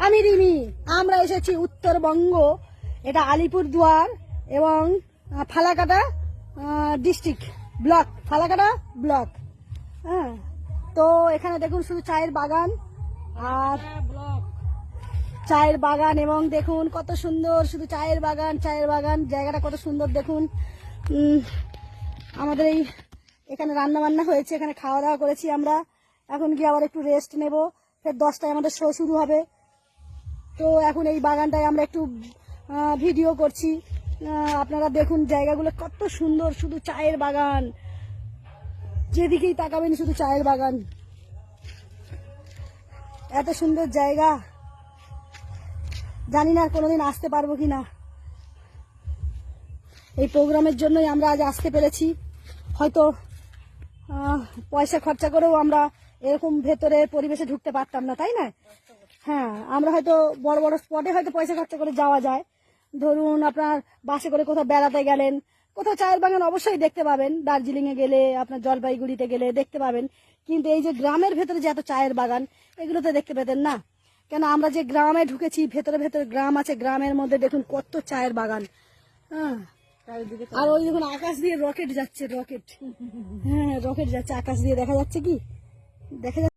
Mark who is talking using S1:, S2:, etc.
S1: আমি রিমি, আমরা এসেছি উত্তরবঙ্গ, এটা আলিপুরদুয়ার এবং Falakata district block, Falakata block. হ্যাঁ, তো এখানে দেখুন শুধু চায়ের বাগান আর চায়ের বাগান, এবং দেখুন কত সুন্দর, শুধু চায়ের বাগান চায়ের বাগান, জায়গাটা কত সুন্দর দেখুন। আমাদের এই এখানে রান্না বান্না হয়েছে, এখানে খাওয়া দাওয়া করেছি আমরা, এখন গিয়ে আবার একটু রেস্ট নেব, ফের 10টায় আমাদের শো শুরু হবে। তো এখন এই বাগানটায় আমরা একটু ভিডিও করছি, আপনারা দেখুন জায়গাগুলো কত সুন্দর, শুধু চায়ের বাগান, যেদিকেই তাকাবেন শুধু চায়ের বাগান, এত সুন্দর জায়গা। জানি না কোনোদিন আসতে পারবো কিনা, এই প্রোগ্রামের জন্যই আমরা আজ আসতে পেরেছি। হয়তো পয়সা খরচা করেও আমরা এরকম ভেতরে পরিবেশে ঢুকতে পারতাম না, তাই না? হ্যাঁ, আমরা হয়তো বড় বড় স্পটে হয়তো পয়সা খরচা করে যাওয়া যায়, ধরুন আপনার বাসে করে কোথাও বেড়াতে গেলেন, কোথাও চায়ের বাগান অবশ্যই দেখতে পাবেন, দার্জিলিংয়ে গেলে, আপনার জলপাইগুড়িতে গেলে দেখতে পাবেন, কিন্তু এই যে গ্রামের ভেতরে যে এত চায়ের বাগান, এগুলো তো দেখতে পেতেন না। কেন আমরা যে গ্রামে ঢুকেছি, ভেতরে ভেতরে গ্রাম আছে, গ্রামের মধ্যে দেখুন কত চায়ের বাগান। হ্যাঁ, আর ওই দেখুন আকাশ দিয়ে রকেট যাচ্ছে, রকেট, হ্যাঁ রকেট যাচ্ছে আকাশ দিয়ে, দেখা যাচ্ছে কি দেখা যাচ্ছে?